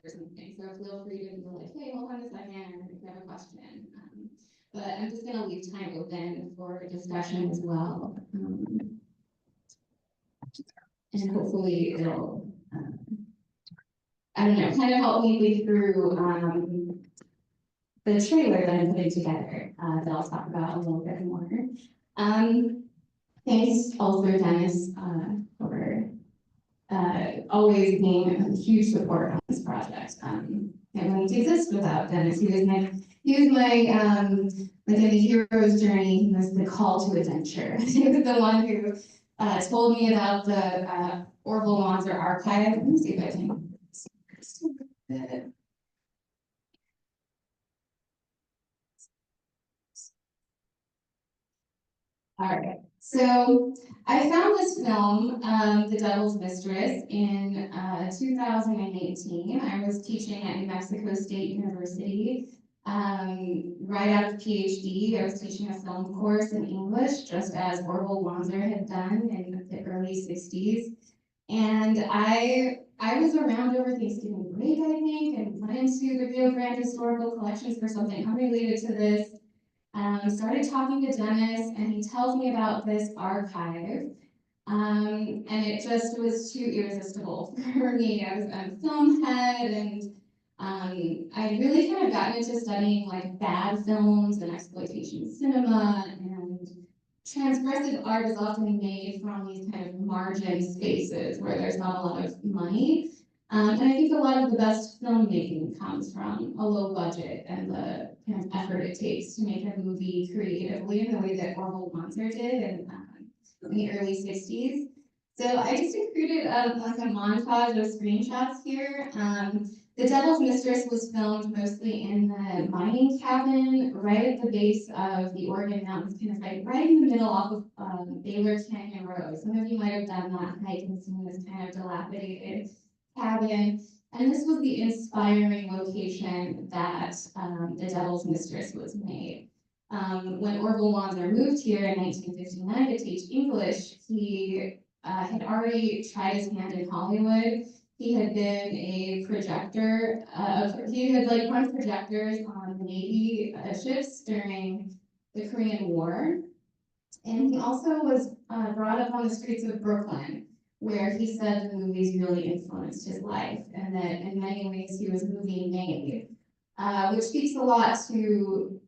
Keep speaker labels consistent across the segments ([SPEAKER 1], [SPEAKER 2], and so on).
[SPEAKER 1] or something. So feel free to be like, hey, hold on a second, if you have a question. But I'm just going to leave time open for discussion as well. And hopefully it'll, I don't know, kind of help me think through the trailer that I'm putting together that I'll talk about a little bit more. Thanks also, Dennis, for always being a huge support on this project. It wouldn't exist without Dennis. He was my like in the hero's journey, he was the call to adventure. He was the one who told me about the Orville Wanzer archive. Let me see if I can. All right, so I found this film, The Devil's Mistress, in 2018. I was teaching at New Mexico State University. Right out of PhD, I was teaching a film course in English, just as Orville Wanzer had done in the early 60s. And I was around over Thanksgiving break, I think, and went into the Rio Grande Historical Collections for something unrelated to this. Started talking to Dennis, and he tells me about this archive. And it just was too irresistible for me. I'm a film head, and I really kind of gotten into studying like bad films and exploitation cinema, and transgressive art is often made from these kind of margin spaces where there's not a lot of money. And I think a lot of the best filmmaking comes from a low budget and the kind of effort it takes to make a movie creatively in the way that Orville Wanzer did in the early 60s. So I just included like a montage of screenshots here. The Devil's Mistress was filmed mostly in the mining cabin right at the base of the Oregon Mountains, kind of like right in the middle off of Baylor Canyon Road. Some of you might have done that hike and seen this kind of dilapidated cabin. And this was the inspiring location that The Devil's Mistress was made. When Orville Wanzer moved here in 1959 to teach English, he had already tried his hand in Hollywood. He had been a projector. He had like run projectors on Navy ships during the Korean War. And he also was brought up on the streets of Brooklyn, where he said the movies really influenced his life, and that in many ways he was movie made, which speaks a lot to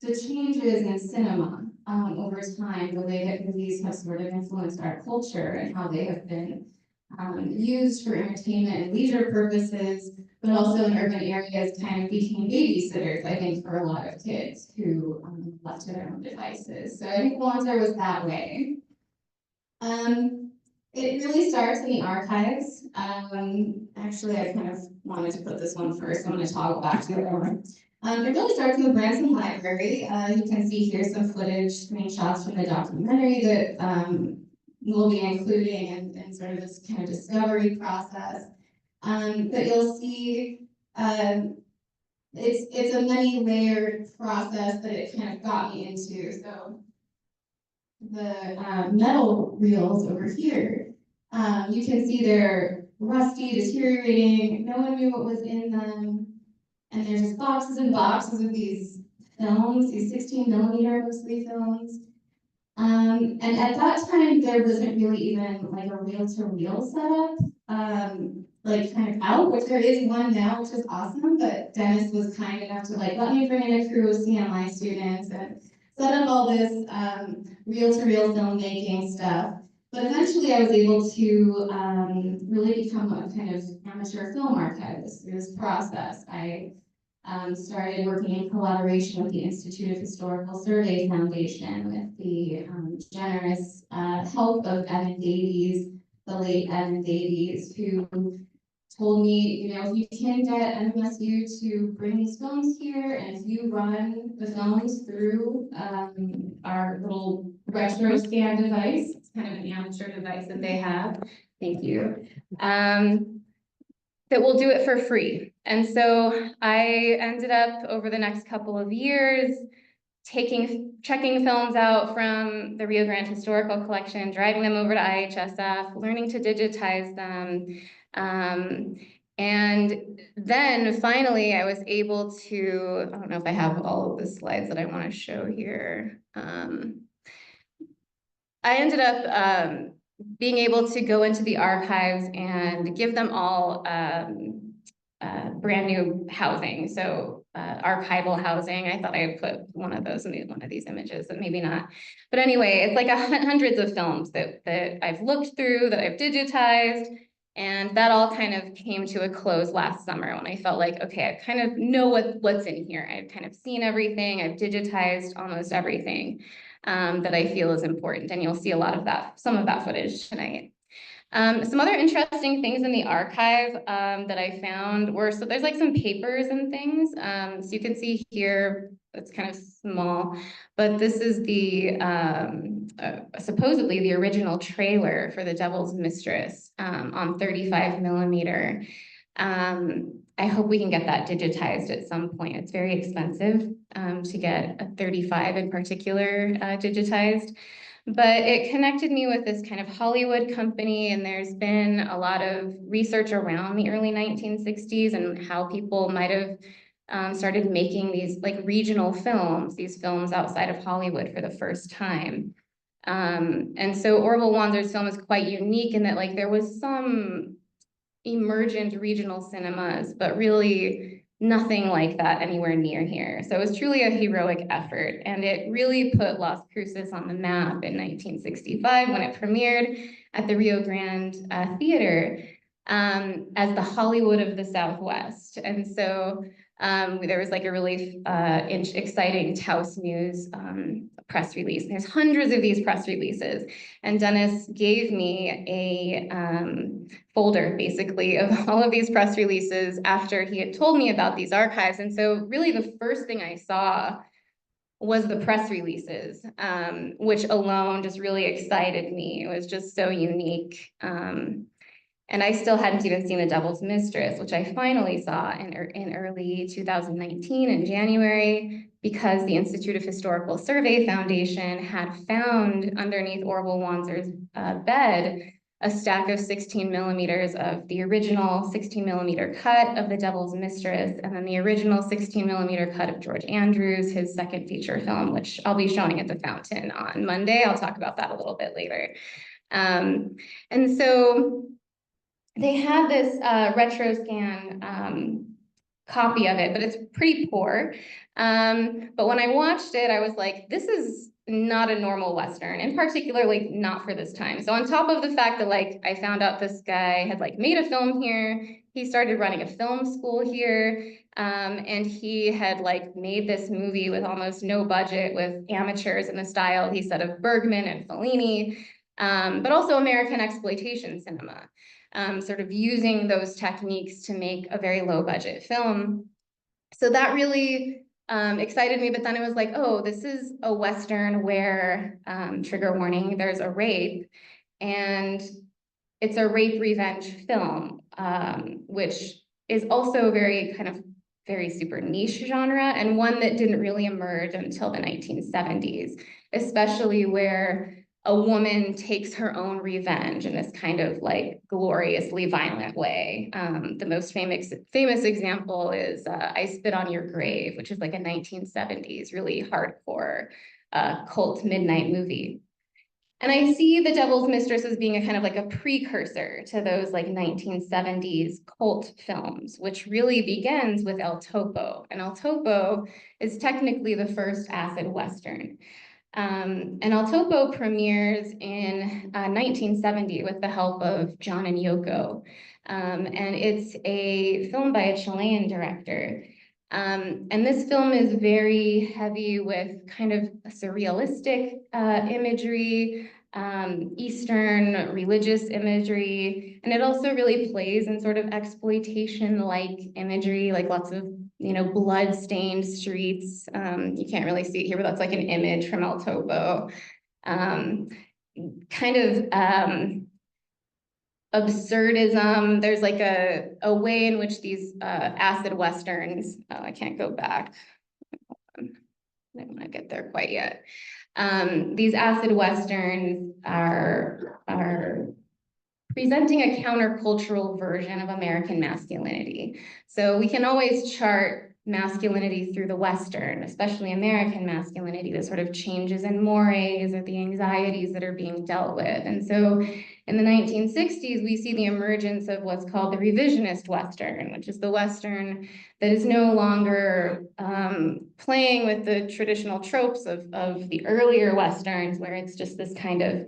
[SPEAKER 1] the changes in cinema over time, the way that movies have sort of influenced our culture and how they have been used for entertainment and leisure purposes, but also in urban areas kind of became babysitters, I think, for a lot of kids who left to their own devices. So I think Wanzer was that way. It really starts in the archives. Actually, I kind of wanted to put this one first. I'm going to toggle back to it. It really starts in the Branson Library. You can see here some footage, screenshots from the documentary that we'll be including in sort of this kind of discovery process. But you'll see it's a many-layered process that it kind of got me into. So the metal reels over here, you can see they're rusty, deteriorating. No one knew what was in them. And there's just boxes and boxes of these films, these 16mm mostly films. And at that time, there wasn't really even like a reel-to-reel setup, like kind of out, which there is one now, which is awesome. But Dennis was kind enough to like let me bring in a crew of CMI students and set up all this reel-to-reel filmmaking stuff. But eventually I was able to really become a kind of amateur film archivist through this process. I started working in collaboration with the Institute of Historical Survey Foundation with the generous help of Evan Davies, the late Evan Davies, who told me, you know, if you can get NMSU to bring these films here, and if you run the films through our little retro scan device, it's kind of an amateur device that they have, thank you, that we'll do it for free. And so I ended up over the next couple of years checking films out from the Rio Grande Historical Collection, driving them over to IHSF, learning to digitize them, And then finally, I was able to, I don't know if I have all of the slides that I want to show here. I ended up being able to go into the archives and give them all brand new housing. So archival housing. I thought I had put one of those in one of these images, but maybe not. But anyway, it's like hundreds of films that I've looked through, that I've digitized. And that all kind of came to a close last summer when I felt like, okay, I kind of know what's in here. I've kind of seen everything. I've digitized almost everything that I feel is important. And you'll see a lot of that, some of that footage tonight. Some other interesting things in the archive that I found were, so there's like some papers and things. So you can see here, it's kind of small, but this is the, supposedly the original trailer for The Devil's Mistress on 35 millimeter. I hope we can get that digitized at some point. It's very expensive to get a 35 in particular digitized. But it connected me with this kind of Hollywood company, and there's been a lot of research around the early 1960s and how people might have started making these like regional films, these films outside of Hollywood for the first time. And so Orville Wanzer's film is quite unique in that like there was some emergent regional cinemas, but really nothing like that anywhere near here. So it was truly a heroic effort, and it really put Las Cruces on the map in 1965 when it premiered at the Rio Grande Theater as the Hollywood of the Southwest. And so there was like a really exciting Taos News press release. There's hundreds of these press releases. And Dennis gave me a folder basically of all of these press releases after he had told me about these archives. And so really the first thing I saw was the press releases, which alone just really excited me. It was just so unique. And I still hadn't even seen The Devil's Mistress, which I finally saw in early 2019 in January, because the Institute of Historical Survey Foundation had found underneath Orville Wanzer's bed a stack of 16 millimeters of the original 16 millimeter cut of The Devil's Mistress, and then the original 16 millimeter cut of George Andrews, his second feature film, which I'll be showing at the Fountain on Monday. I'll talk about that a little bit later. And so they had this retro scan copy of it, but it's pretty poor. But when I watched it, I was like, this is not a normal Western, in particular, like not for this time. So on top of the fact that like I found out this guy had like made a film here, he started running a film school here, and he had like made this movie with almost no budget, with amateurs in the style, he said, of Bergman and Fellini, but also American exploitation cinema. Sort of using those techniques to make a very low budget film. So that really excited me, but then it was like, oh, this is a Western where, trigger warning, there's a rape, and it's a rape revenge film, which is also very kind of very super niche genre, and one that didn't really emerge until the 1970s, especially where a woman takes her own revenge in this kind of like gloriously violent way. The most famous example is I Spit on Your Grave, which is like a 1970s really hardcore cult midnight movie. And I see The Devil's Mistress as being a kind of like a precursor to those like 1970s cult films, which really begins with El Topo. And El Topo is technically the first acid Western. And El Topo premieres in 1970 with the help of John and Yoko. And it's a film by a Chilean director. And this film is very heavy with kind of surrealistic imagery, Eastern religious imagery, and it also really plays in sort of exploitation-like imagery, like lots of, you know, blood-stained streets. You can't really see it here, but that's like an image from El Topo. Kind of absurdism. There's like a way in which these acid Westerns, oh, I can't go back. I don't want to get there quite yet. These acid Westerns are presenting a countercultural version of American masculinity. So we can always chart masculinity through the Western, especially American masculinity, the sort of changes in mores or the anxieties that are being dealt with. And so in the 1960s, we see the emergence of what's called the revisionist Western, which is the Western that is no longer playing with the traditional tropes of the earlier Westerns, where it's just this kind of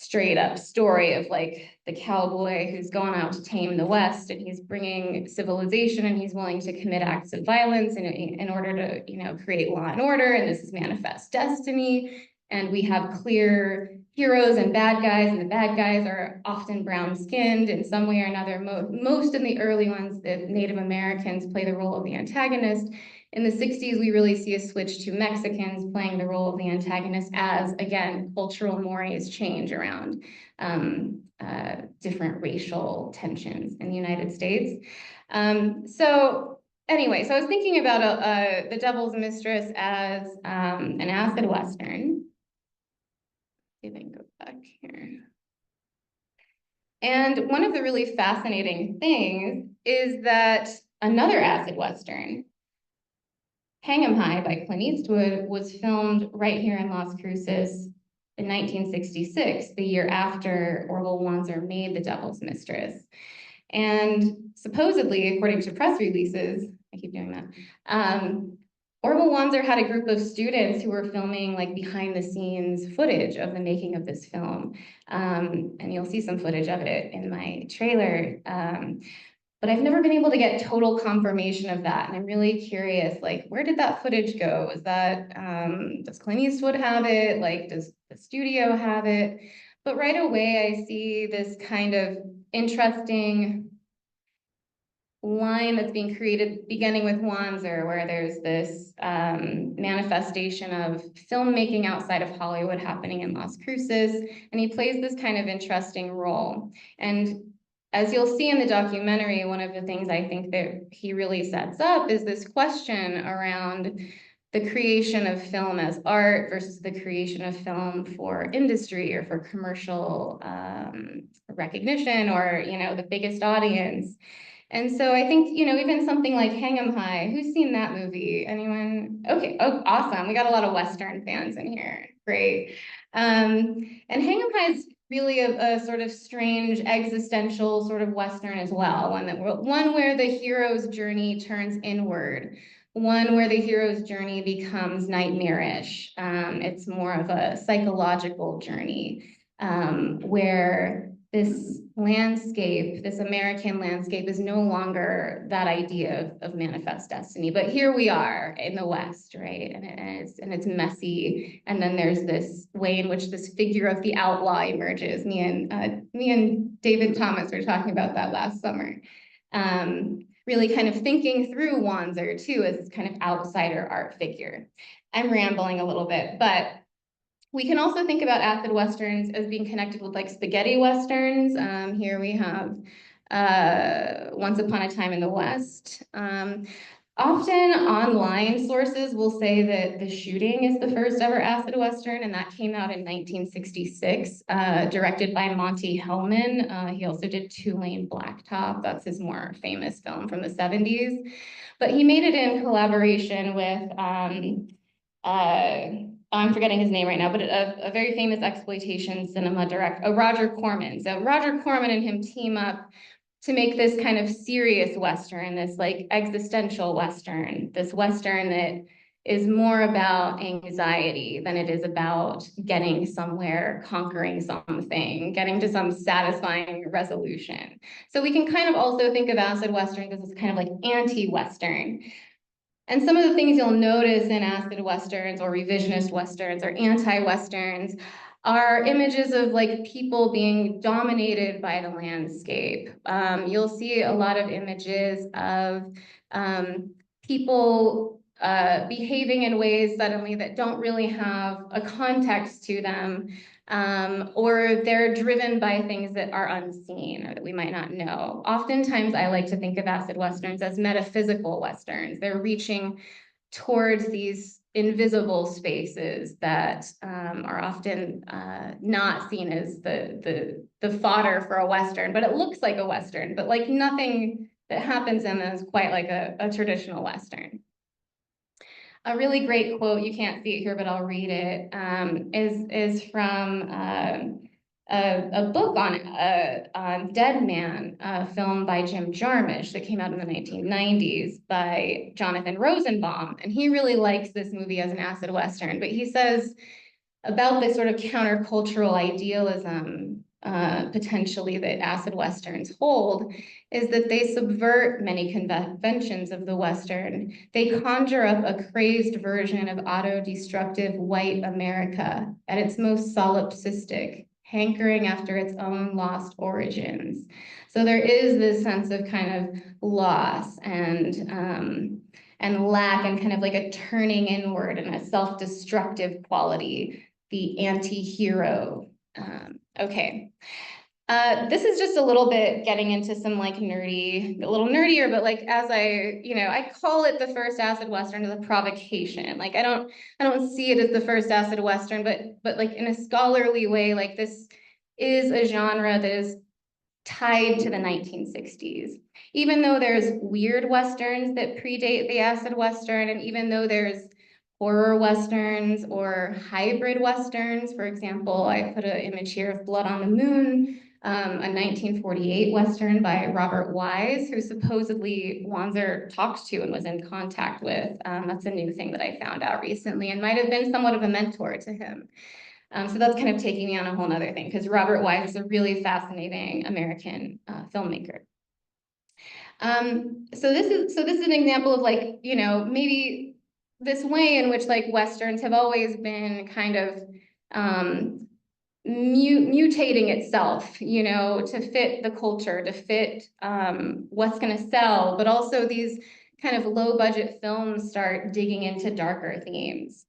[SPEAKER 1] straight up story of like the cowboy who's gone out to tame the West, and he's bringing civilization, and he's willing to commit acts of violence in order to, you know, create law and order, and this is manifest destiny. And we have clear heroes and bad guys, and the bad guys are often brown-skinned in some way or another. Most in the early ones, the Native Americans play the role of the antagonist. In the 60s, we really see a switch to Mexicans playing the role of the antagonist as, again, cultural mores change around different racial tensions in the United States. So anyway, so I was thinking about The Devil's Mistress as an acid Western. See if I can go back here. And one of the really fascinating things is that another acid Western, Hang 'em High by Clint Eastwood, was filmed right here in Las Cruces in 1966, the year after Orville Wanzer made The Devil's Mistress. And supposedly, according to press releases, I keep doing that, Orville Wanzer had a group of students who were filming like behind the scenes footage of the making of this film. And you'll see some footage of it in my trailer. But I've never been able to get total confirmation of that. And I'm really curious, like, where did that footage go? Is that, does Clint Eastwood have it? Like, does the studio have it? But right away, I see this kind of interesting line that's being created beginning with Wanzer, where there's this manifestation of filmmaking outside of Hollywood happening in Las Cruces, and he plays this kind of interesting role. And as you'll see in the documentary, one of the things I think that he really sets up is this question around the creation of film as art versus the creation of film for industry or for commercial recognition, or, you know, the biggest audience. And so I think, you know, even something like Hang 'em High, who's seen that movie? Anyone? Okay, oh, awesome. We got a lot of Western fans in here. Great. And Hang 'em High is really a sort of strange existential sort of Western as well. One where the hero's journey turns inward. One where the hero's journey becomes nightmarish. It's more of a psychological journey where this landscape, this American landscape, is no longer that idea of manifest destiny. But here we are in the West, right? And it's messy. And then there's this way in which this figure of the outlaw emerges. Me and David Thomas were talking about that last summer. Really kind of thinking through Wanzer too as this kind of outsider art figure. I'm rambling a little bit, but we can also think about acid Westerns as being connected with like spaghetti Westerns. Here we have Once Upon a Time in the West. Often online sources will say that The Shooting is the first ever acid Western, and that came out in 1966, directed by Monty Hellman. He also did Two-Lane Blacktop. That's his more famous film from the 70s. But he made it in collaboration with I'm forgetting his name right now, but a very famous exploitation cinema director, Roger Corman. So Roger Corman and him team up to make this kind of serious Western, this like existential Western, this Western that is more about anxiety than it is about getting somewhere, conquering something, getting to some satisfying resolution. So we can kind of also think of acid Westerns as this kind of like anti-Western. And some of the things you'll notice in acid Westerns or revisionist Westerns or anti-Westerns are images of like people being dominated by the landscape. You'll see a lot of images of people behaving in ways suddenly that don't really have a context to them, or they're driven by things that are unseen or that we might not know. Oftentimes, I like to think of acid Westerns as metaphysical Westerns. They're reaching towards these
[SPEAKER 2] invisible spaces that are often not seen as the fodder for a Western, but it looks like a Western, but like nothing that happens in them is quite like a traditional Western. A really great quote, you can't see it here, but I'll read it, is from a book on Dead Man, a film by Jim Jarmusch that came out in the 1990s by Jonathan Rosenbaum. And he really likes this movie as an acid Western, but he says about this sort of countercultural idealism potentially that acid Westerns hold is that they subvert many conventions of the Western. They conjure up a crazed version of auto-destructive white America at its most solipsistic, hankering after its own lost origins. So there is this sense of kind of loss and lack and kind of like a turning inward and a self-destructive quality, the anti-hero. Okay. This is just a little bit getting into some like nerdy, a little nerdier, but like as I call it the first acid Western as a provocation. Like I don't see it as the first acid Western, but like in a scholarly way, like this is a genre that is tied to the 1960s. Even though there's weird Westerns that predate the acid Western, and even though there's horror Westerns or hybrid Westerns, for example, I put an image here of Blood on the Moon, a 1948 Western by Robert Wise, who supposedly Wanzer talked to and was in contact with. That's a new thing that I found out recently and might have been somewhat of a mentor to him. So that's kind of taking me on a whole nother thing because Robert Wise is a really fascinating American filmmaker. So this is an example of like, maybe this way in which like Westerns have always been kind of mutating itself, to fit the culture, to fit what's going to sell, but also these kind of low budget films start digging into darker themes.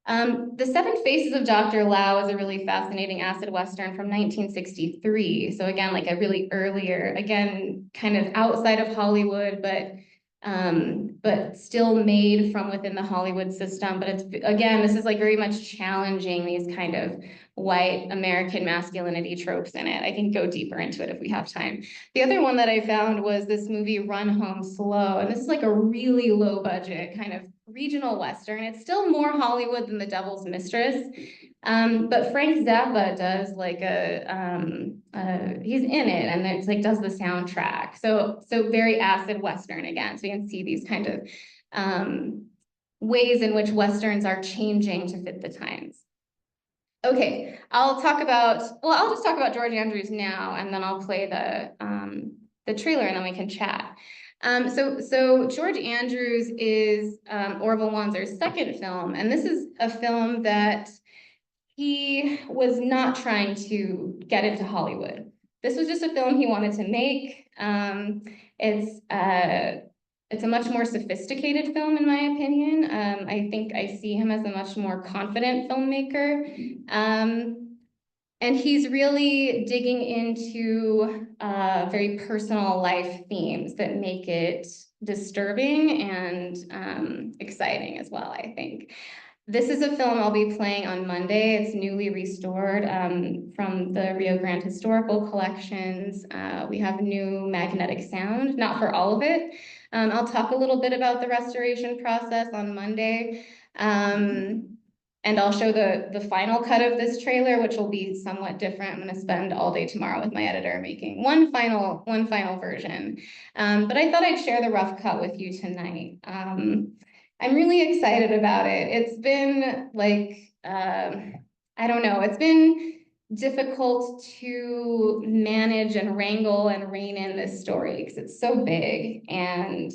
[SPEAKER 2] The Seven Faces of Dr. Lao is a really fascinating acid Western from 1963. So again, like a really earlier, again, kind of outside of Hollywood, but still made from within the Hollywood system. But it's, again, this is like very much challenging these kind of white American masculinity tropes in it. I can go deeper into it if we have time. The other one that I found was this movie Run Home Slow. And this is like a really low budget kind of regional Western. It's still more Hollywood than The Devil's Mistress. But Frank Zappa does like he's in it and it's like does the soundtrack. So very acid Western again. So you can see these kind of ways in which Westerns are changing to fit the times. Okay, I'll just talk about George Andrews now, and then I'll play the trailer, and then we can chat. So George Andrews is Orville Wanzer's second film, and this is a film that he was not trying to get into Hollywood. This was just a film he wanted to make. It's a much more sophisticated film, in my opinion. I think I see him as a much more confident filmmaker. And he's really digging into very personal life themes that make it disturbing and exciting as well, I think. This is a film I'll be playing on Monday. It's newly restored from the Rio Grande Historical Collections. We have new magnetic sound, not for all of it. I'll talk a little bit about the restoration process on Monday. And I'll show the final cut of this trailer, which will be somewhat different. I'm gonna spend all day tomorrow with my editor making one final version. But I thought I'd share the rough cut with you tonight. I'm really excited about it. It's been like, I don't know, it's been difficult to manage and wrangle and rein in this story because it's so big and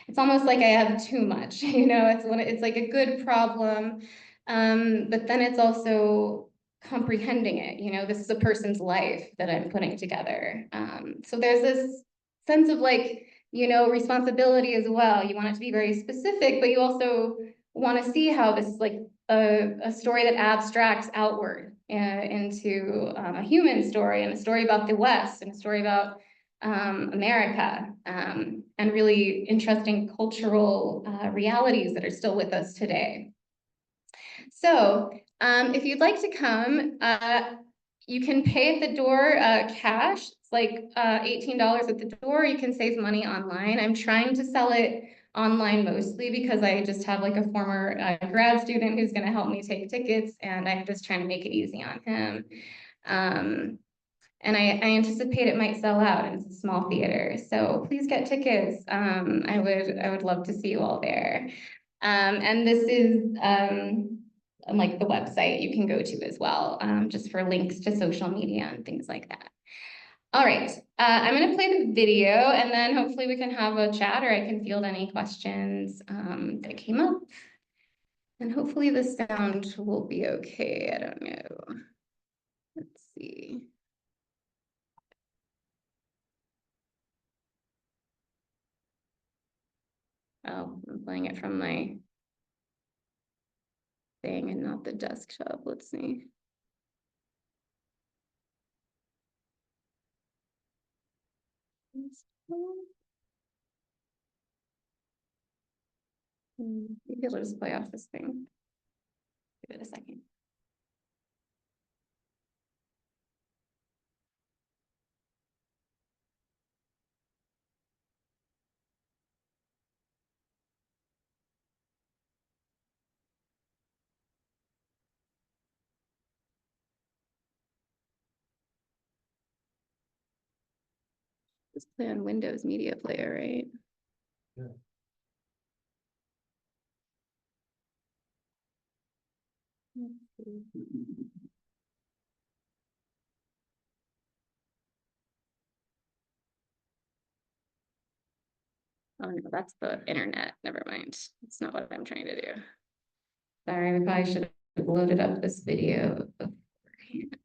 [SPEAKER 2] it's almost like I have too much, it's like a good problem, but then it's also comprehending it, this is a person's life that I'm putting together. So there's this sense of like, responsibility as well. You want it to be very specific, but you also want to see how this is like a story that abstracts outward into a human story and a story about the West and a story about America, and really interesting cultural realities that are still with us today. So if you'd like to come, you can pay at the door cash. It's like $18 at the door. You can save money online. I'm trying to sell it online mostly because I just have like a former grad student who's going to help me take tickets, and I'm just trying to make it easy on him. And I anticipate it might sell out, and it's a small theater. So please get tickets. I would love to see you all there. And this is like the website you can go to as well, just for links to social media and things like that. All right, I'm gonna play the video, and then hopefully we can have a chat, or I can field any questions that came up. And hopefully the sound will be okay, I don't know. Let's see. Oh, I'm playing it from my thing and not the desktop. Let's see. Maybe I'll just play off this thing. Give it a second. Just play on Windows Media Player, right?
[SPEAKER 3] Yeah.
[SPEAKER 2] Oh no, that's the internet. Never mind. That's not what I'm trying to do. Sorry, I probably should have loaded up this video beforehand.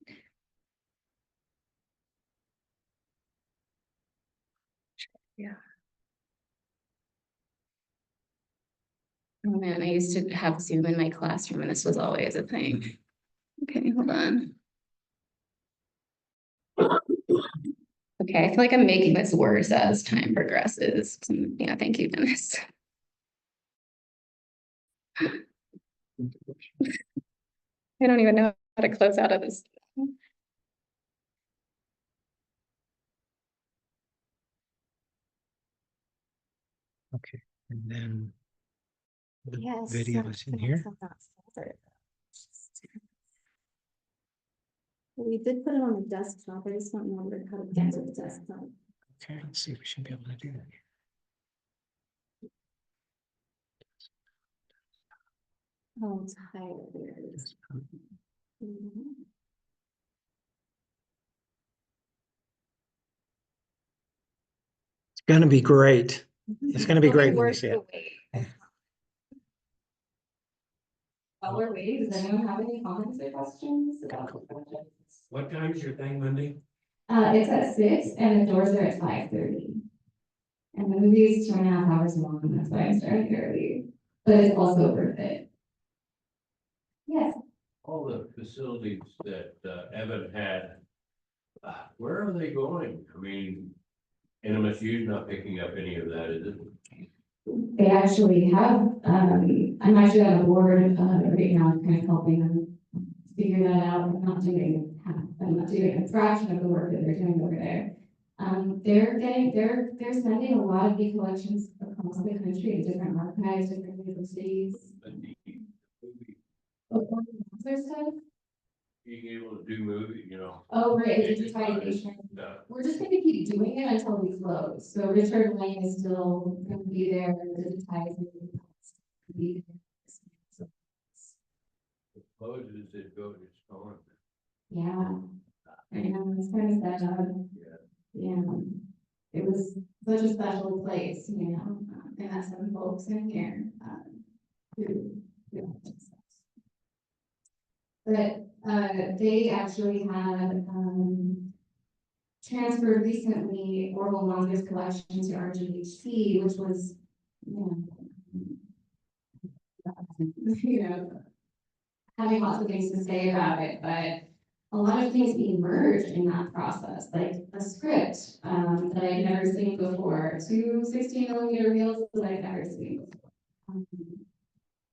[SPEAKER 2] Yeah. Oh man, I used to have Zoom in my classroom and this was always a thing. Okay, hold on. Okay, I feel like I'm making this worse as time progresses. Yeah, thank you, Dennis. I don't even know how to close out of this.
[SPEAKER 3] Okay, and then the
[SPEAKER 2] Yes.
[SPEAKER 3] video is in here.
[SPEAKER 2] We did put it on the desktop. I just don't remember how to get to the desktop.
[SPEAKER 3] Okay, let's see if we should be able to do that.
[SPEAKER 2] Oh, it's higher. There it is. Mhm.
[SPEAKER 3] It's gonna be great. It's gonna be great when you see it.
[SPEAKER 1] While we're waiting, does anyone have any comments or questions about the project?
[SPEAKER 4] What time is your thing Monday?
[SPEAKER 1] It's at 6 and the doors are at 5:30. And the movie is 2.5 hours long, and that's why I'm starting early, but it's also worth it. Yes,
[SPEAKER 4] All the facilities that Evan had, where are they going? I mean, NMSU is not picking up any of that, is it?
[SPEAKER 1] they actually have, I'm actually on a board, right now, kind of helping them figure that out. I'm not doing a fraction of the work that they're doing over there. They're sending a lot of the collections across the country in different archives, different universities.
[SPEAKER 4] But the movie,
[SPEAKER 1] Orville Wanzer stuff.
[SPEAKER 4] being able to do movie, you know.
[SPEAKER 1] Oh, right,
[SPEAKER 4] digitize
[SPEAKER 1] digitization.
[SPEAKER 4] stuff.
[SPEAKER 1] We're just gonna keep doing it until we close. So Richard Lane is still gonna be there, digitizing. Be there. So,
[SPEAKER 4] It closes, it goes, it's gone.
[SPEAKER 1] yeah, I know, it's kind of sad. Yeah, it was such a special place, you know, and that's some folks in here, who. But, they actually had, transferred recently Orville Wanzer's collection to RGHC, which was, you know, having lots of things to say about it, but a lot of things being merged in that process, like a script that I'd never seen before, two 16mm reels that I'd never seen before. I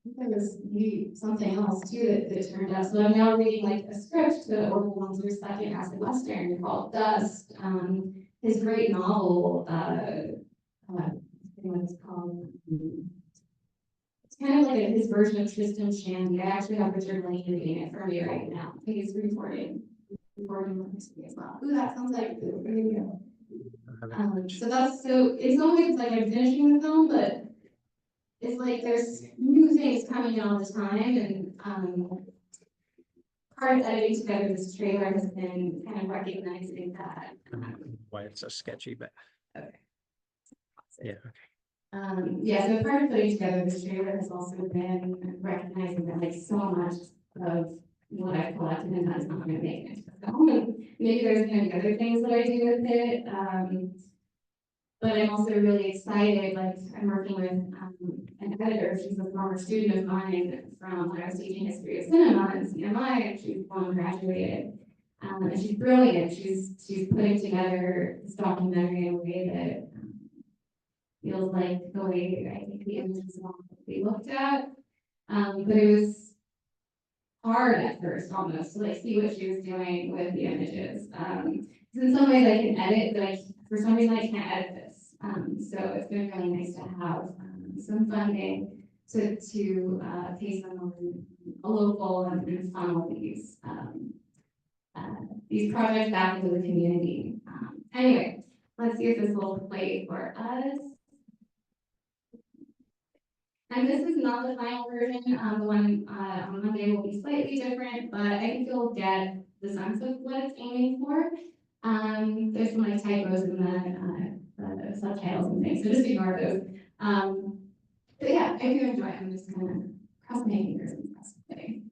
[SPEAKER 1] think there was something else too that turned out. So I'm now reading like a script to Orville Wanzer's second acid western called Dust. His great novel, what it's called. It's kind of like his version of Tristan Shandy. I actually have Richard Lane reading it for me right now. He's recording with me as well. Ooh, that sounds like there you go. So it's always like I'm finishing the film, but it's like there's new things coming all the time, and part of editing together this trailer has been kind of recognizing that.
[SPEAKER 3] Why it's so sketchy, but
[SPEAKER 1] Okay.
[SPEAKER 3] yeah.
[SPEAKER 1] Yeah, so part of putting together this trailer has also been recognizing that like so much of what I've collected and that's not gonna make it into the film. And maybe there's gonna be other things that I do with it. But I'm also really excited, like I'm working with an editor, she's a former student of mine from when I was teaching history of cinema at CMI, and she's one graduated. And she's brilliant. She's putting together this documentary in a way that feels like the way I think the images want to be looked at. But it was hard at first almost to like see what she was doing with the images. Because in some ways I can edit, but for some reason I can't edit this. So it's been really nice to have some funding to pay someone a local and funnel these projects back into the community. Anyway, let's see if this will play for us. And this is not the final version. The one on Monday will be slightly different, but I think you'll get the sense of what it's aiming for. There's some like typos in the subtitles and things, so just ignore those. But yeah, if you enjoy it, I'm just kind of crossing my fingers and pressing.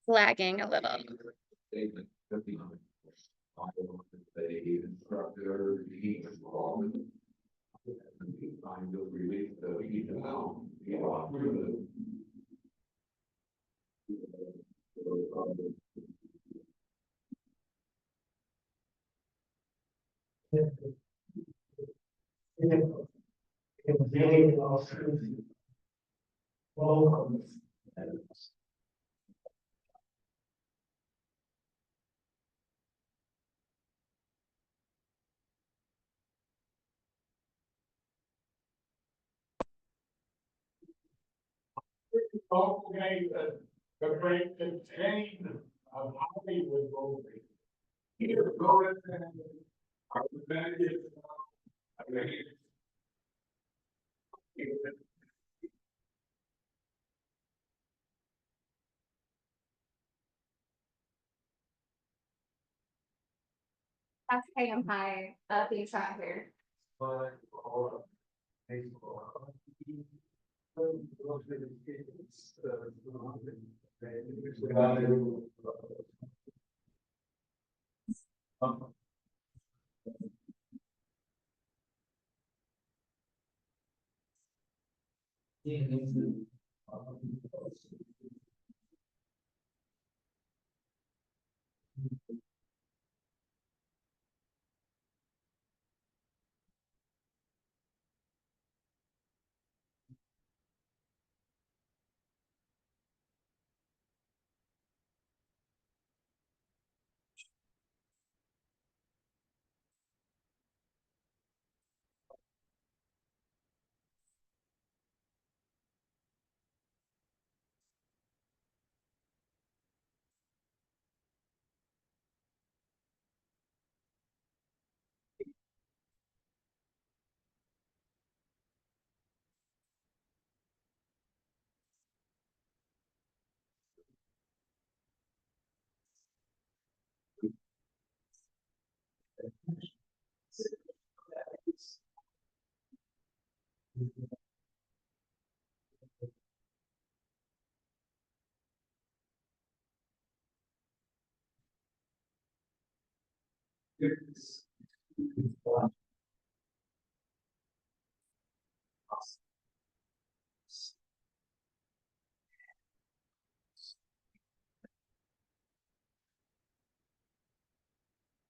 [SPEAKER 2] Lagging a little.
[SPEAKER 5] It was really awesome. Welcome. Okay, the break the chain of Hollywood movie. Here, go ahead and our advantage. I mean,
[SPEAKER 2] That's high being shot here.
[SPEAKER 5] but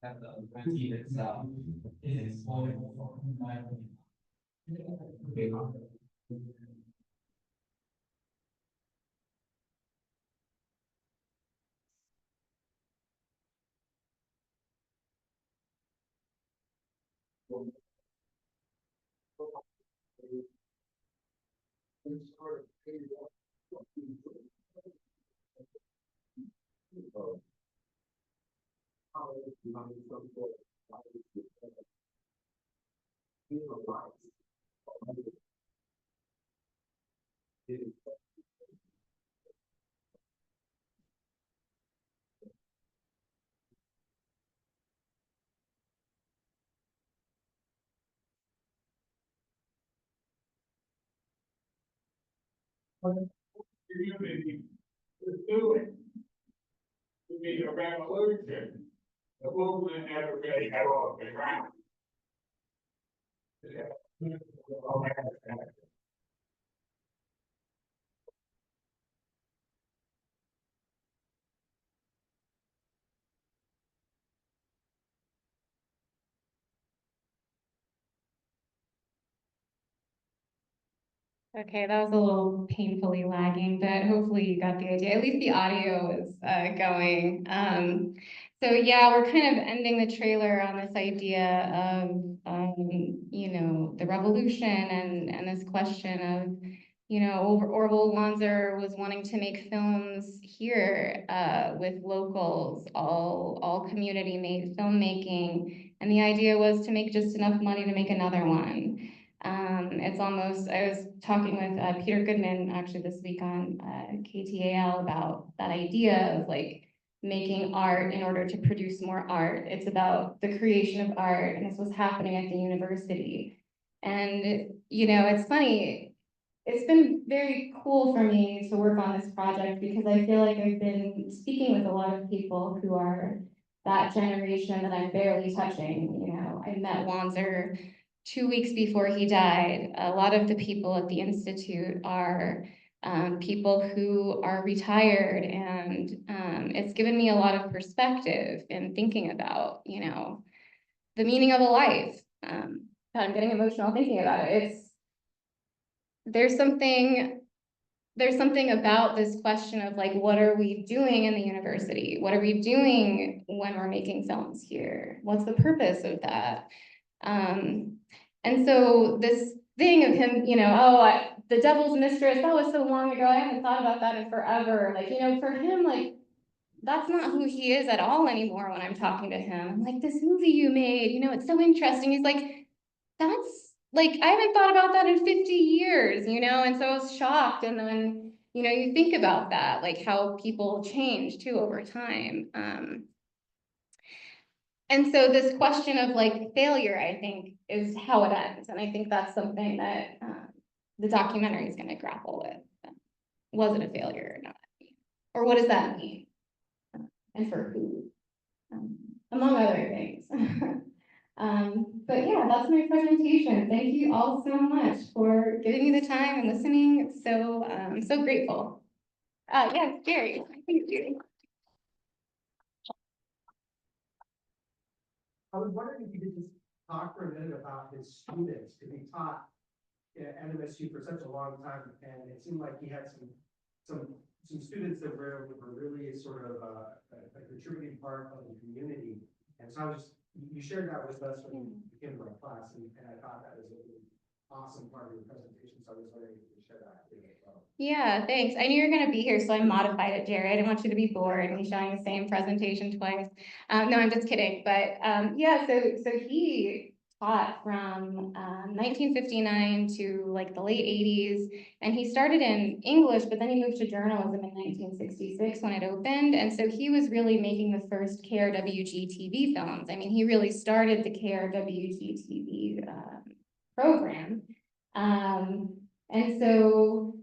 [SPEAKER 6] And the routine itself is wonderful, in my opinion.
[SPEAKER 5] Community is doing to be a revolution. The movement never really got off the ground.
[SPEAKER 2] Okay, that was a little painfully lagging, but hopefully you got the idea. At least the audio is going. So yeah, we're kind of ending the trailer on this idea of, you know, the revolution and this question of, you know, Orville Wanzer was wanting to make films here with locals, all community made filmmaking, and the idea was to make just enough money to make another one. It's almost, I was talking with Peter Goodman actually this week on KTAL about that idea of like making art in order to produce more art. It's about the creation of art, and this was happening at the university. And, you know, it's funny, it's been very cool for me to work on this project because I feel like I've been speaking with a lot of people who are that generation that I'm barely touching. You know, I met Wanzer 2 weeks before he died. A lot of the people at the Institute are people who are retired, and it's given me a lot of perspective in thinking about, you know, the meaning of a life. I'm getting emotional thinking about it. There's something about this question of like, what are we doing in the university? What are we doing when we're making films here? What's the purpose of that? And so this thing of him, you know, the devil's mistress, that was so long ago, I haven't thought about that in forever. Like, you know, for him, like, that's not who he is at all anymore when I'm talking to him. I'm like, this movie you made, you know, it's so interesting. He's like, that's, like, I haven't thought about that in 50 years, you know? And so I was shocked. And then, you know, you think about that, like how people change too over time. And so this question of like failure, I think, is how it ends. And I think that's something that the documentary is going to grapple with. Was it a failure or not? Or what does that mean? And for who? Among other things. But yeah, that's my presentation. Thank you all so much for giving me the time and listening. So I'm so grateful. Yeah, Jerry, thank you.
[SPEAKER 7] I was wondering if you could just talk for a minute about his students, because he taught at NMSU for such a long time, and it seemed like he had some students that were really sort of a contributing part of the community. And so I was, you shared that with us when you came to our class, and I thought that was a really awesome part of your presentation. So I was wondering if you could share that with us as well.
[SPEAKER 2] Yeah, thanks. I knew you were going to be here, so I modified it, Jerry. I didn't want you to be bored and be showing the same presentation twice. No, I'm just kidding. But yeah, so he taught from 1959 to like the late 80s. And he started in English, but then he moved to journalism in 1966 when it opened. And so he was really making the first KRWG TV films. I mean, he really started the KRWG TV program. And so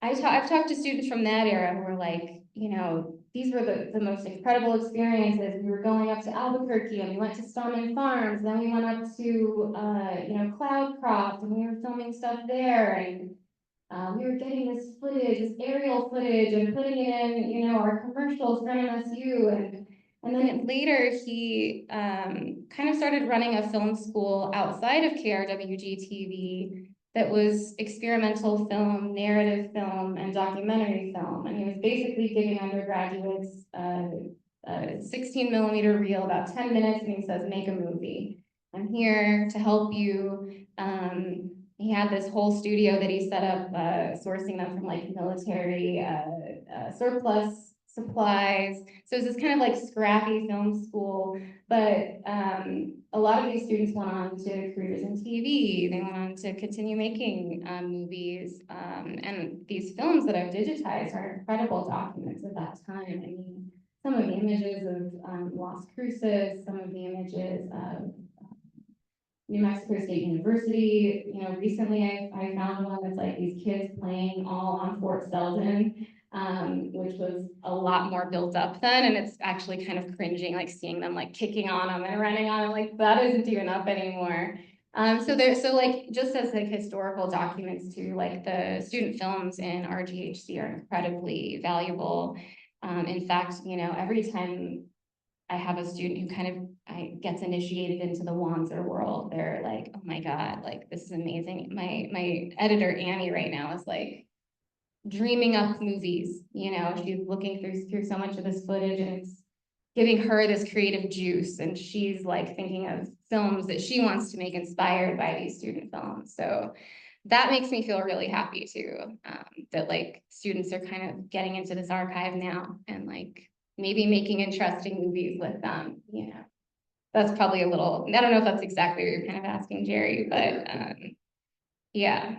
[SPEAKER 2] I've talked to students from that era who were like, you know, these were the most incredible experiences. We were going up to Albuquerque and we went to Stoneman Farms, then we went up to, you know, Cloudcroft and we were filming stuff there and we were getting this footage, this aerial footage and putting it in, you know, our commercials for NMSU and then later he kind of started running a film school outside of KRWG TV that was experimental film, narrative film, and documentary film. And he was basically giving undergraduates a 16mm reel, about 10 minutes, and he says, make a movie. I'm here to help you. He had this whole studio that he set up, sourcing them from like military surplus supplies. So it was this kind of like scrappy film school, but a lot of these students went on to careers in TV. They went on to continue making movies. And these films that I've digitized are incredible documents of that time. I mean, some of the images of Las Cruces, some of the images of New Mexico State University. You know, recently I found one that's like these kids playing all on Fort Selden, which was a lot more built up then, and it's actually kind of cringing, like seeing them like kicking on them and running on them, like that isn't even up anymore. So like just as like historical documents too, like the student films in RGHC are incredibly valuable. In fact, you know, every time I have a student who kind of gets initiated into the Wanzer world, they're like, oh my God, like this is amazing. My editor Annie right now is like dreaming up movies, you know, she's looking through so much of this footage and it's giving her this creative juice, and she's like thinking of films that she wants to make inspired by these student films. So that makes me feel really happy too, that like students are kind of getting into this archive now and like maybe making interesting movies with them, you know. That's probably a little, I don't know if that's exactly what you're kind of asking, Jerry, but yeah.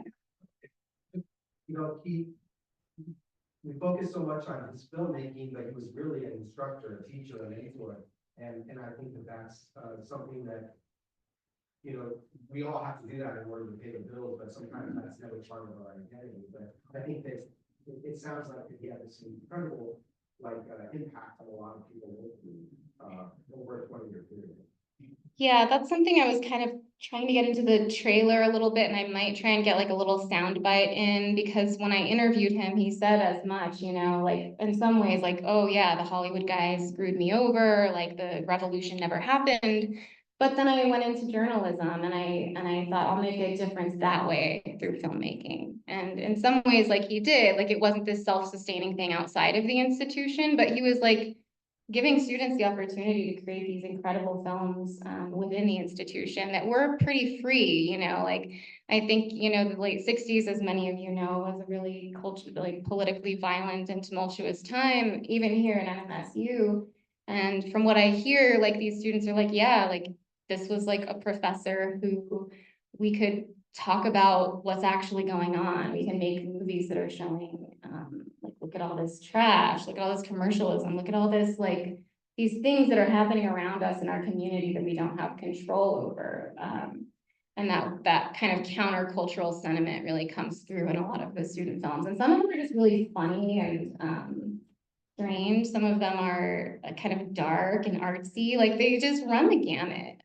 [SPEAKER 7] You know, we focus so much on his filmmaking, but he was really an instructor, a teacher, a mentor. And I think that that's something that, you know, we all have to do that in order to pay the bills, but sometimes that's never part of our identity. But I think that it sounds like that he had this incredible impact on a lot of people over a 20-year period.
[SPEAKER 2] Yeah, that's something I was kind of trying to get into the trailer a little bit, and I might try and get like a little sound bite in, because when I interviewed him, he said as much, you know, like in some ways, like, oh yeah, the Hollywood guys screwed me over, like the revolution never happened. But then I went into journalism and I thought I'll make a difference that way through filmmaking. And in some ways, like he did, like it wasn't this self-sustaining thing outside of the institution, but he was like giving students the opportunity to create these incredible films within the institution that were pretty free, you know, like I think, you know, the late 60s, as many of you know, was a really like politically violent and tumultuous time, even here in NMSU. And from what I hear, like these students are like, yeah, like this was like a professor who we could talk about what's actually going on. We can make movies that are showing, like, look at all this trash, look at all this commercialism, look at all this, like, these things that are happening around us in our community that we don't have control over. And that kind of countercultural sentiment really comes through in a lot of the student films. And some of them are just really funny and strange. Some of them are kind of dark and artsy, like they just run the gamut.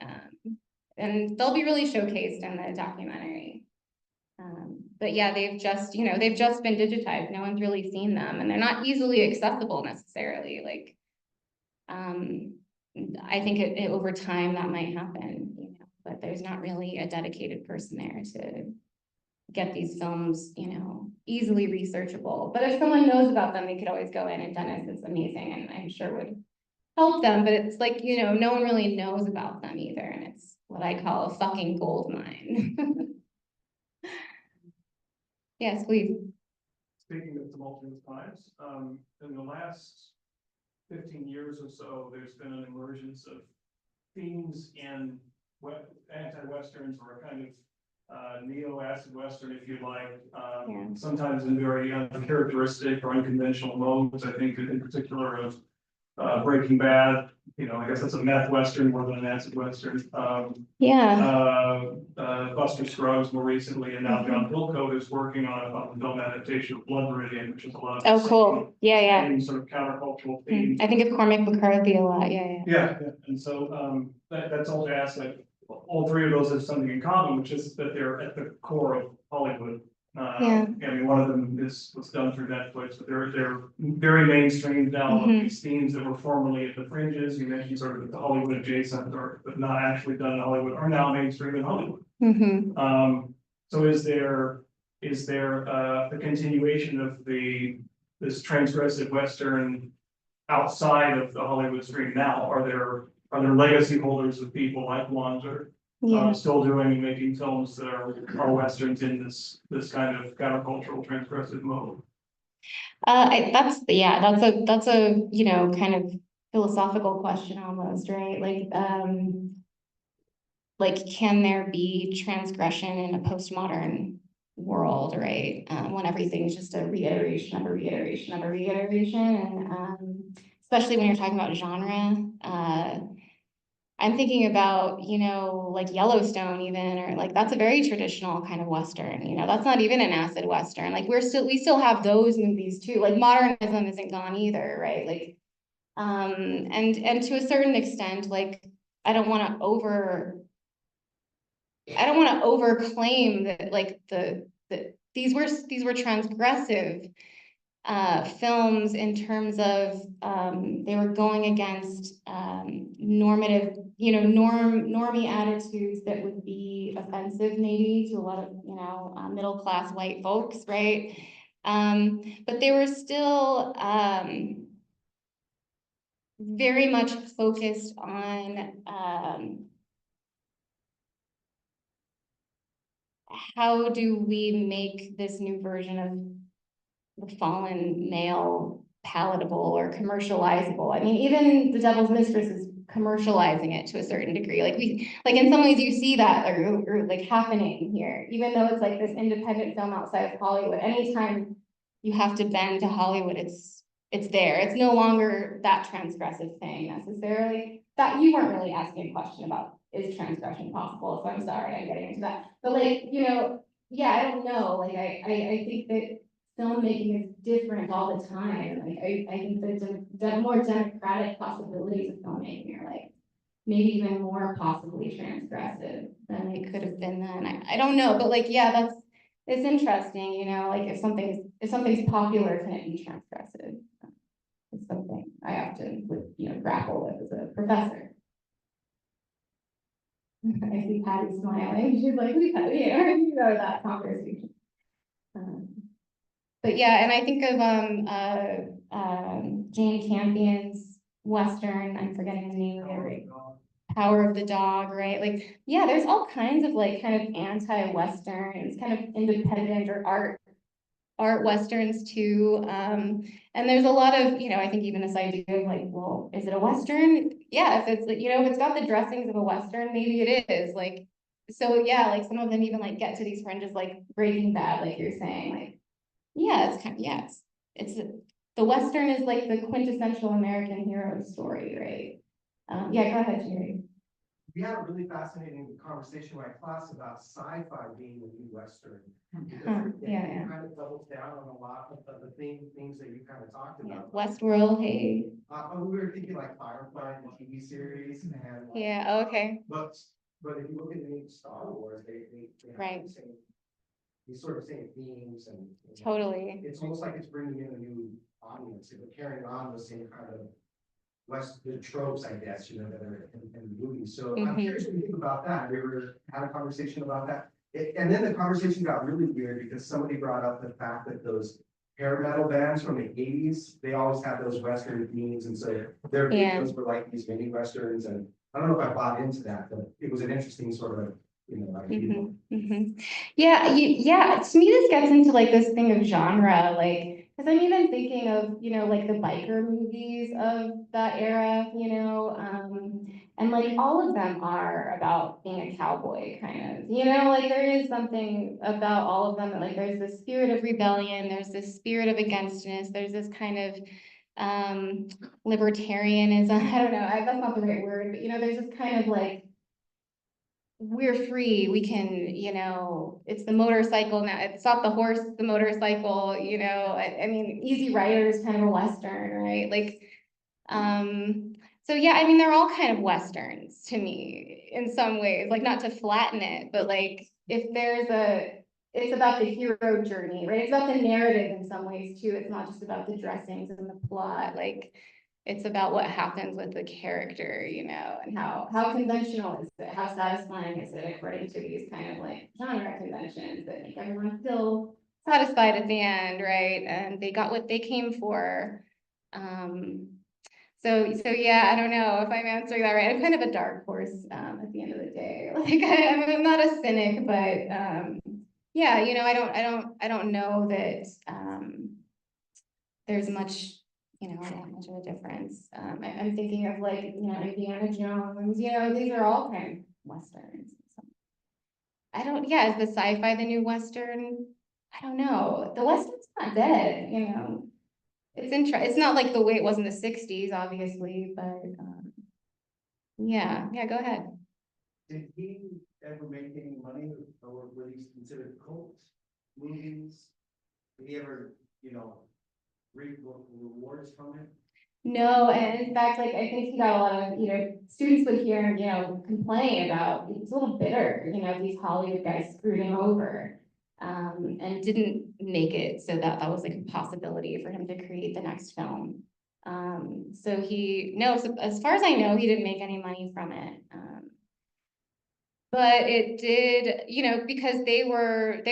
[SPEAKER 2] And they'll be really showcased in the documentary. But yeah, they've just been digitized. No one's really seen them, and they're not easily accessible necessarily. Like, I think it over time that might happen, you know, but there's not really a dedicated person there to get these films, you know, easily researchable. But if someone knows about them, they could always go in, and Dennis is amazing and I'm sure would help them. But it's like, you know, no one really knows about them either, and it's what I call a fucking gold mine. Yes, please.
[SPEAKER 8] Speaking of tumultuous times, in the last 15 years or so, there's been an emergence of themes in anti-Westerns, or a kind of neo-acid Western, if you like, sometimes in very uncharacteristic or unconventional modes. I think in particular of Breaking Bad I guess that's a meth western more than an acid western.
[SPEAKER 2] Yeah,
[SPEAKER 8] Buster Scruggs more recently, and now John Hillcoat is working on a film adaptation of Blood Meridian, which is a lot of.
[SPEAKER 2] oh, cool, yeah.
[SPEAKER 8] Same sort of countercultural
[SPEAKER 2] Mm,
[SPEAKER 8] themes.
[SPEAKER 2] I think of Cormac McCarthy a lot, yeah.
[SPEAKER 8] Yeah, and so, that's all to ask, like, all three of those have something in common, which is that they're at the core of Hollywood.
[SPEAKER 2] Yeah.
[SPEAKER 8] I mean, one of them was done through Netflix, but they're very mainstream now, of
[SPEAKER 2] Mhm.
[SPEAKER 8] these themes that were formerly at the fringes, you mentioned sort of the Hollywood adjacent, but not actually done in Hollywood, are now mainstream in Hollywood.
[SPEAKER 2] Mm-hmm.
[SPEAKER 8] So is there the continuation of this transgressive Western outside of the Hollywood stream now? Are there legacy holders of people like Wanzer
[SPEAKER 2] Yeah,
[SPEAKER 8] still doing and making films that are Westerns in this kind of countercultural transgressive mode?
[SPEAKER 2] that's a, kind of philosophical question almost, right? Like, can there be transgression in a postmodern world, right? When everything's just a reiteration of a reiteration of a reiteration, and especially when you're talking about genre. I'm thinking about, like Yellowstone even, or like, that's a very traditional kind of Western, that's not even an acid Western. Like, we still have those movies too. Like, modernism isn't gone either, right? Like, and to a certain extent, like, I don't want to overclaim that, like, these were transgressive films in terms of they were going against normative, normie attitudes that would be offensive maybe to a lot of, middle class white folks, right? But they were still very much focused on how do we make this new version of the fallen male palatable or commercializable. I mean, even The Devil's Mistress is commercializing it to a certain degree. Like in some ways you see that or like happening here, even though it's like this independent film outside of Hollywood. Anytime you have to bend to Hollywood, it's there. It's no longer that transgressive thing necessarily. That you weren't really asking a question about, is transgression possible? So I'm sorry, I'm getting into that. But like, yeah, I don't know. Like I think that filmmaking is different all the time. Like I think that the more democratic possibilities of filmmaking are like maybe even more possibly transgressive than they could have been then. I don't know, but like, yeah, it's interesting, like if something's popular, can it be transgressive? It's something I often grapple with as a professor. I see Patty smiling. She's like, you know that conversation. But yeah, and I think of Jane Campion's Western, I'm forgetting the name of it, right? Power of the Dog, right? Like, yeah, there's all kinds of like kind of anti-Westerns, kind of independent or art Westerns too. And there's a lot of, I think even this idea of like, well, is it a Western? Yeah, if it's like, if it's got the dressings of a Western, maybe it is. Like, so yeah, like some of them even like get to these fringes like Breaking Bad, like you're saying, like, yeah, it's kind of, it's the Western is like the quintessential American hero story, right? Yeah, go ahead, Jerry.
[SPEAKER 7] We had a really fascinating conversation in my class about sci-fi being the new Western. Because it
[SPEAKER 2] Yeah.
[SPEAKER 7] kind of doubles down on a lot of the things that you kind of talked
[SPEAKER 2] Yeah,
[SPEAKER 7] about.
[SPEAKER 2] Right. Hey.
[SPEAKER 7] We were thinking like Firefly, the TV series, and like,
[SPEAKER 2] Yeah, okay.
[SPEAKER 7] but if you look at the new Star Wars, they have
[SPEAKER 2] Right.
[SPEAKER 7] these sort of same themes and
[SPEAKER 2] Totally.
[SPEAKER 7] it's almost like it's bringing in a new audience. They're carrying on the same kind of the tropes, I guess, that are in the movies. So I'm curious what you think about that. We ever had a conversation about that? And then the conversation got really weird because somebody brought up the fact that those hair metal bands from the 80s, they always had those Western themes. And so their videos were like these mini Westerns. And I don't know if I bought into that, but it was an interesting sort of, idea.
[SPEAKER 2] Yeah, to me, this gets into like this thing of genre, like, because I'm even thinking of, like the biker movies of that era, and like all of them are about being a cowboy kind of, like there is something about all of them that like there's this spirit of rebellion, there's this spirit of againstness, there's this kind of libertarianism, I don't know, that's not the right word, but there's this kind of like, we're free, we can, it's the motorcycle now, it's not the horse, it's the motorcycle, I mean, Easy Rider is kind of a Western, right? Like, so yeah, I mean, they're all kind of Westerns to me in some ways, like not to flatten it, but like if it's about the hero journey, right? It's about the narrative in some ways too. It's not just about the dressings and the plot, like it's about what happens with the character, and how conventional is it? How satisfying is it according to these kind of like genre conventions that make everyone feel satisfied at the end, right? And they got what they came for. So yeah, I don't know if I'm answering that right. I'm kind of a dark horse at the end of the day. Like I'm not a cynic, but yeah, I don't know that there's much, that much of a difference. I'm thinking of like, Indiana Jones, these are all kind of Westerns. Yeah, is the sci-fi the new Western? I don't know. The Western's not dead, it's not like the way it was in the sixties, obviously, but, yeah, go ahead.
[SPEAKER 7] Did he ever make any money or were these considered cult movies? Did he ever, reap rewards from it?
[SPEAKER 2] No, and in fact, like, I think he got a lot of, students would hear him, complain about, he was a little bitter, these Hollywood guys screwed him over. And didn't make it so that was like a possibility for him to create the next film. So as far as I know, he didn't make any money from it. But it did, because they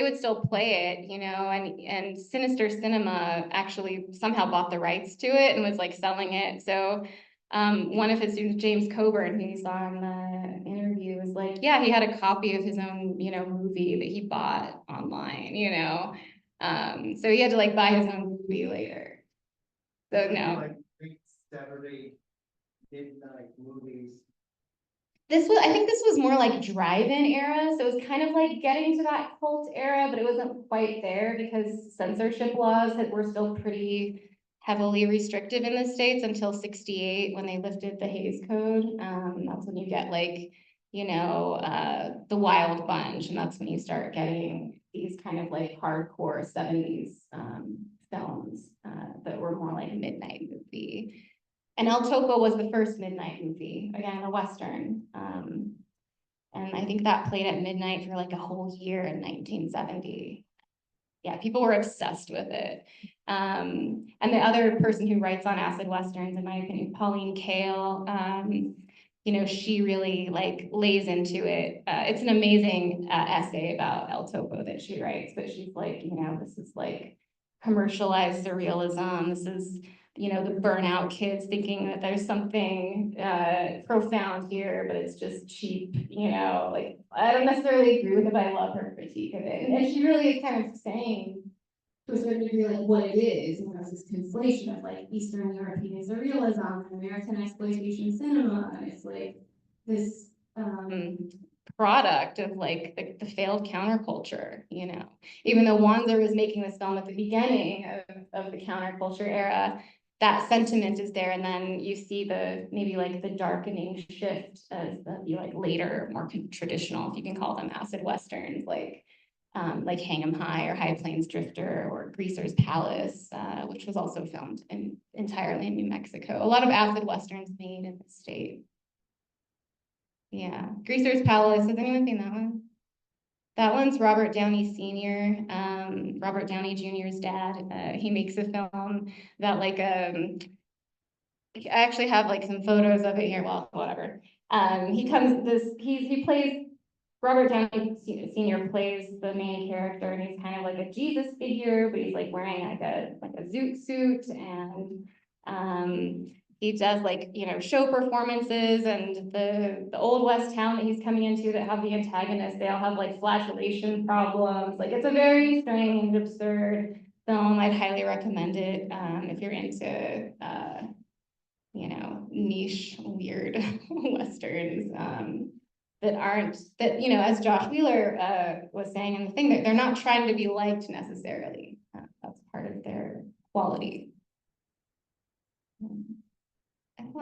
[SPEAKER 2] would still play it, and Sinister Cinema actually somehow bought the rights to it and was like selling it. So one of his students, James Coburn, who you saw in the interview, was like, yeah, he had a copy of his own, movie that he bought online, so he had to like buy his own movie later. So no.
[SPEAKER 7] Like big Saturday midnight movies.
[SPEAKER 2] I think this was more like drive-in era, so it was kind of like getting to that cult era, but it wasn't quite there because censorship laws were still pretty heavily restrictive in the States until '68 when they lifted the Hays Code. That's when you get like, the Wild Bunch, and that's when you start getting these kind of like hardcore '70s films that were more like midnight movie. And El Topo was the first midnight movie, again, a Western. And I think that played at midnight for like a whole year in 1970. Yeah, people were obsessed with it. And the other person who writes on acid Westerns, in my opinion, Pauline Kael, she really like lays into it. It's an amazing essay about El Topo that she writes, but she's like, this is like commercialized surrealism. This is, the burnout kids thinking that there's something profound here, but it's just cheap, like, I don't necessarily agree with it, but I love her critique of it. And she really is kind of saying, to a certain degree, like what it is, it's this conflation of like Eastern European surrealism and American exploitation cinema, and it's like this product of like the failed counterculture, even though Wanzer was making this film at the beginning of the counterculture era, that sentiment is there, and then you see maybe like the darkening shift as the like later, more traditional, if you can call them acid Westerns, like Hang 'em High or High Plains Drifter or Greaser's Palace, which was also filmed entirely in New Mexico. A lot of acid Westerns made in the state. Yeah, Greaser's Palace, has anyone seen that one? That one's Robert Downey Sr., Robert Downey Jr.'s dad. He makes a film that like, I actually have like some photos of it here, well, whatever. He plays, Robert Downey Sr. plays the main character, and he's kind of like a Jesus figure, but he's like wearing like a zoot suit, and he does like, show performances, and the old West town that he's coming into that have the antagonists, they all have like flagellation problems. Like it's a very strange, absurd film. I'd highly recommend it if you're into, niche, weird Westerns that, as Josh Wheeler was saying in the thing, that they're not trying to be liked necessarily. That's part of their quality.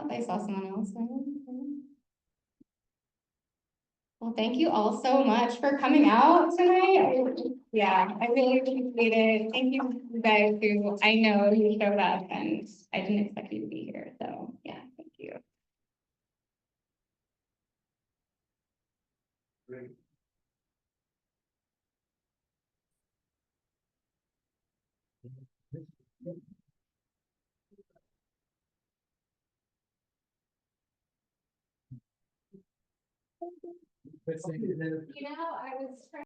[SPEAKER 2] thought I saw someone else. Well, thank you all so much for coming out tonight. Yeah, I really appreciate it. Thank you guys who I know you showed up and I didn't expect you to be here. So yeah, thank you. You know, I was trying.